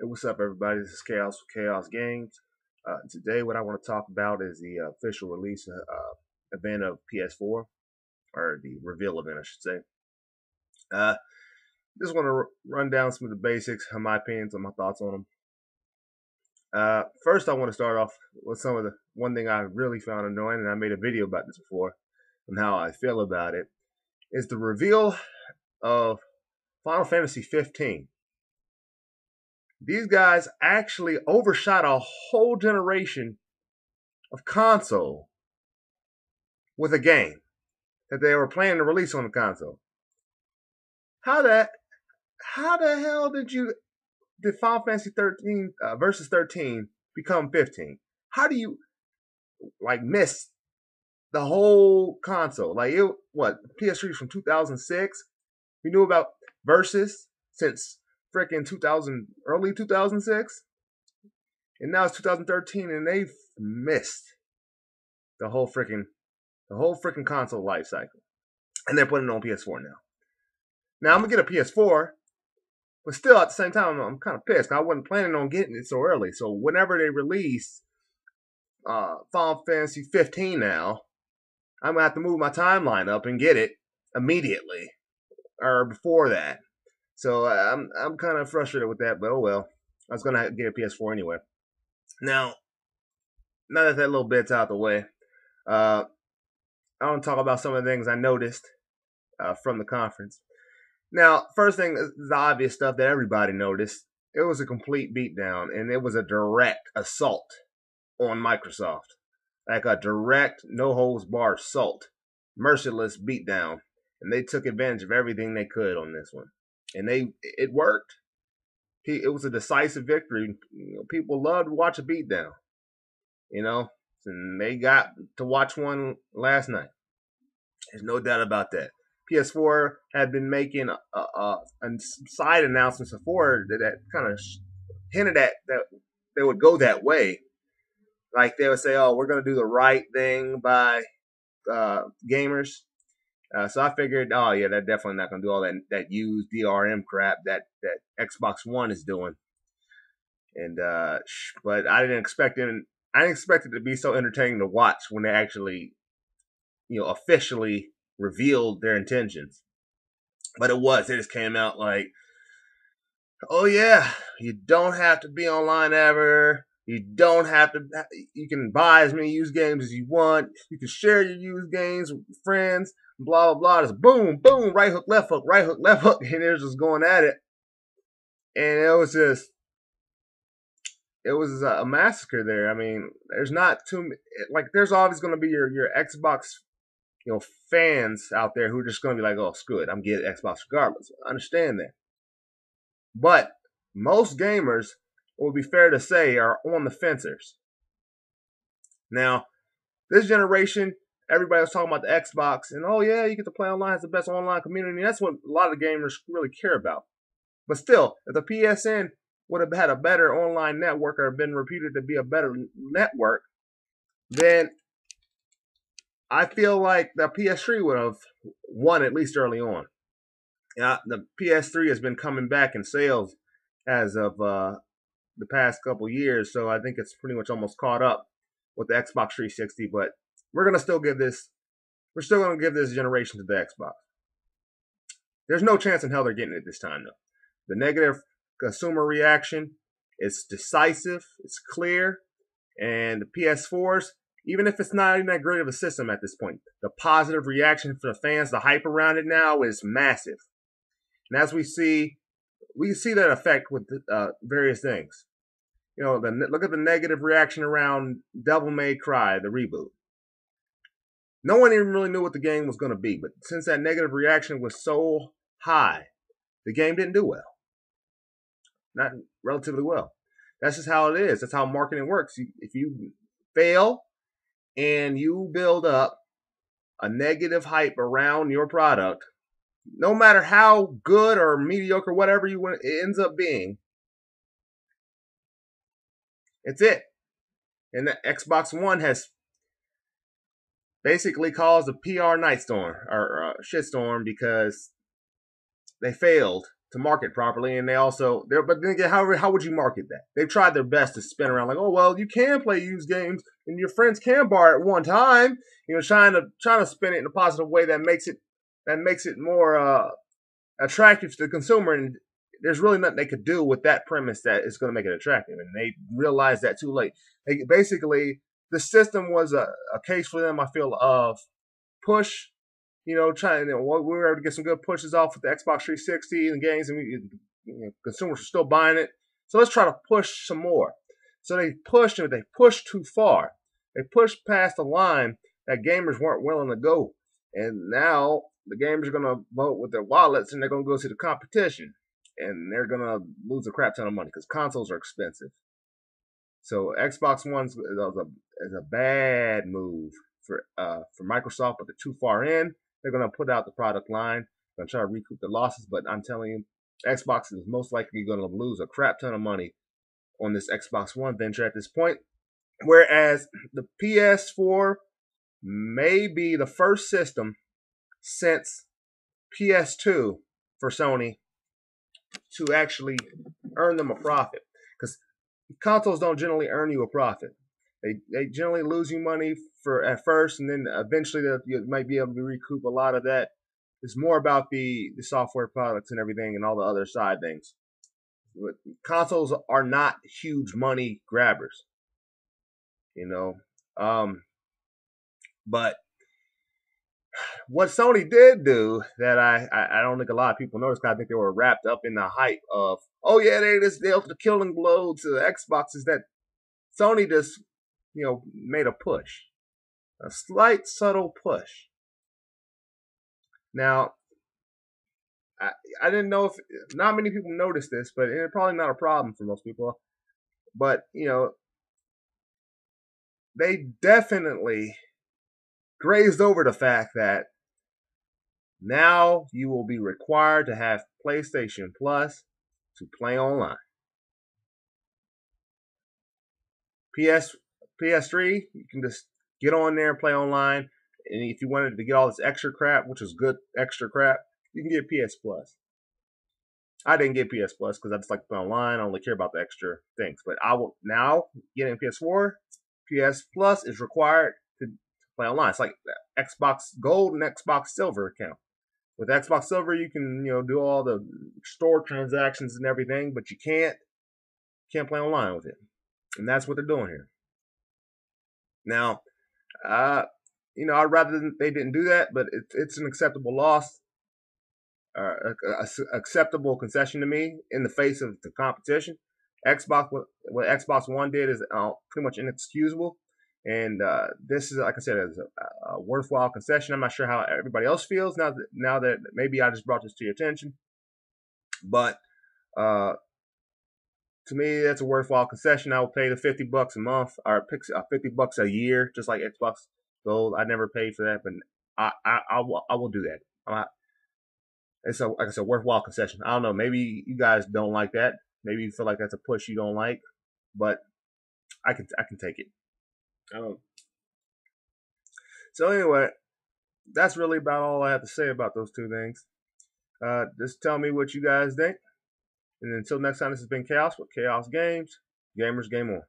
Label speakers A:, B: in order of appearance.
A: Hey, what's up, everybody? This is Kaous with Kaous Games. Today, what I want to talk about is the official release event of PS4, or the reveal event, I should say. Uh, just want to run down some of the basics, my opinions, and my thoughts on them. First, I want to start off with one thing I really found annoying, and I made a video about this before, and how I feel about it, is the reveal of Final Fantasy 15. These guys actually overshot a whole generation of console with a game that they were planning to release on the console. How the hell did Final Fantasy 13 versus 13 become 15? How do you miss the whole console? PS3 from 2006? We knew about Versus since freaking early 2006, and now it's 2013, and they've missed the whole freaking console life cycle, and they're putting it on PS4 now. Now I'm gonna get a PS4, but still at the same time I'm kind of pissed. I wasn't planning on getting it so early. So whenever they release Final Fantasy 15 now, I'm gonna have to move my timeline up and get it immediately or before that. So I'm kind of frustrated with that, but oh well. I was gonna get a PS4 anyway. Now that little bit's out the way, I want to talk about some of the things I noticed from the conference. Now, first thing is the obvious stuff that everybody noticed. It was a complete beatdown, and it was a direct assault on Microsoft. Like a direct, no-holds-barred assault. Merciless beatdown. And they took advantage of everything they could on this one. And it worked. It was a decisive victory. People love to watch a beatdown. And they got to watch one last night. There's no doubt about that. PS4 had been making side announcements before that kind of hinted at that they would go that way. Like they would say, "Oh, we're going to do the right thing by gamers." So I figured, oh yeah, they're definitely not going to do all that used DRM crap that Xbox One is doing. And but I didn't expect it. I didn't expect it to be so entertaining to watch when they actually, officially revealed their intentions. But it was. They just came out like, oh yeah, you don't have to be online ever. You don't have to. You can buy as many used games as you want. You can share your used games with friends. Blah blah blah. Just boom, boom, right hook, left hook, right hook, left hook, and they're just going at it. And it was a massacre there. I mean, there's not too there's always going to be your Xbox, fans out there who are just going to be like, oh, screw it, I'm getting Xbox regardless. I understand that, but most gamers, it would be fair to say, are on the fencers. Now, this generation, everybody was talking about the Xbox, and oh yeah, you get to play online. It's the best online community. That's what a lot of gamers really care about. But still, if the PSN would have had a better online network or been reputed to be a better network, then I feel like the PS3 would have won at least early on. The PS3 has been coming back in sales as of the past couple years, so I think it's pretty much almost caught up with the Xbox 360. But we're still going to give this generation to the Xbox. There's no chance in hell they're getting it this time, though. The negative consumer reaction is decisive, it's clear, and the PS4s, even if it's not even that great of a system at this point, the positive reaction for the fans, the hype around it now is massive. And as we can see that effect with various things. Look at the negative reaction around Devil May Cry, the reboot. No one even really knew what the game was going to be, but since that negative reaction was so high, the game didn't do well. Not relatively well. That's just how it is. That's how marketing works. If you fail and you build up a negative hype around your product, no matter how good or mediocre, whatever it ends up being, it's it. And the Xbox One has basically caused a PR nightstorm or shitstorm because they failed to market properly, and but then again, how would you market that? They've tried their best to spin around like, oh well, you can play used games and your friends can borrow it one time, trying to spin it in a positive way that makes it more attractive to the consumer, and there's really nothing they could do with that premise that is going to make it attractive, and they realized that too late. Basically, the system was a case for them, I feel, of push. Trying, we were able to get some good pushes off with the Xbox 360 and games, and consumers are still buying it. So let's try to push some more. So they pushed too far. They pushed past the line that gamers weren't willing to go. And now the gamers are going to vote with their wallets, and they're going to go to the competition. And they're going to lose a crap ton of money because consoles are expensive. So Xbox One is a bad move for Microsoft, but they're too far in. They're going to put out the product line. They're going to try to recoup the losses, but I'm telling you, Xbox is most likely going to lose a crap ton of money on this Xbox One venture at this point. Whereas the PS4 may be the first system since PS2 for Sony to actually earn them a profit. Because consoles don't generally earn you a profit. They generally lose you money at first, and then eventually you might be able to recoup a lot of that. It's more about the software products and everything and all the other side things. But consoles are not huge money grabbers, But what Sony did do that I don't think a lot of people noticed, because I think they were wrapped up in the hype of, oh yeah, they dealt the killing blow to the Xbox, is that Sony just made a push, a slight subtle push. Now, I didn't know if not many people noticed this, but it's probably not a problem for most people. But they definitely grazed over the fact that now you will be required to have PlayStation Plus to play online. PS3, you can just get on there and play online. And if you wanted to get all this extra crap, which is good extra crap, you can get PS Plus. I didn't get PS Plus because I just like to play online. I only care about the extra things. But I will now getting PS4. PS Plus is required to play online. It's like Xbox Gold and Xbox Silver account. With Xbox Silver, you can do all the store transactions and everything, but you can't play online with it. And that's what they're doing here. Now, I'd rather they didn't do that, but it's an acceptable loss, acceptable concession to me in the face of the competition. What Xbox One did is pretty much inexcusable, and this is, like I said, is a worthwhile concession. I'm not sure how everybody else feels now that maybe I just brought this to your attention, but to me, that's a worthwhile concession. I will pay the $50 a month or $50 a year, just like Xbox Gold. I never paid for that, but I will do that. It's a worthwhile concession. I don't know. Maybe you guys don't like that. Maybe you feel like that's a push you don't like, but I can take it. So anyway, that's really about all I have to say about those two things. Just tell me what you guys think. And until next time, this has been Kaous with Kaous Games. Gamers, game on.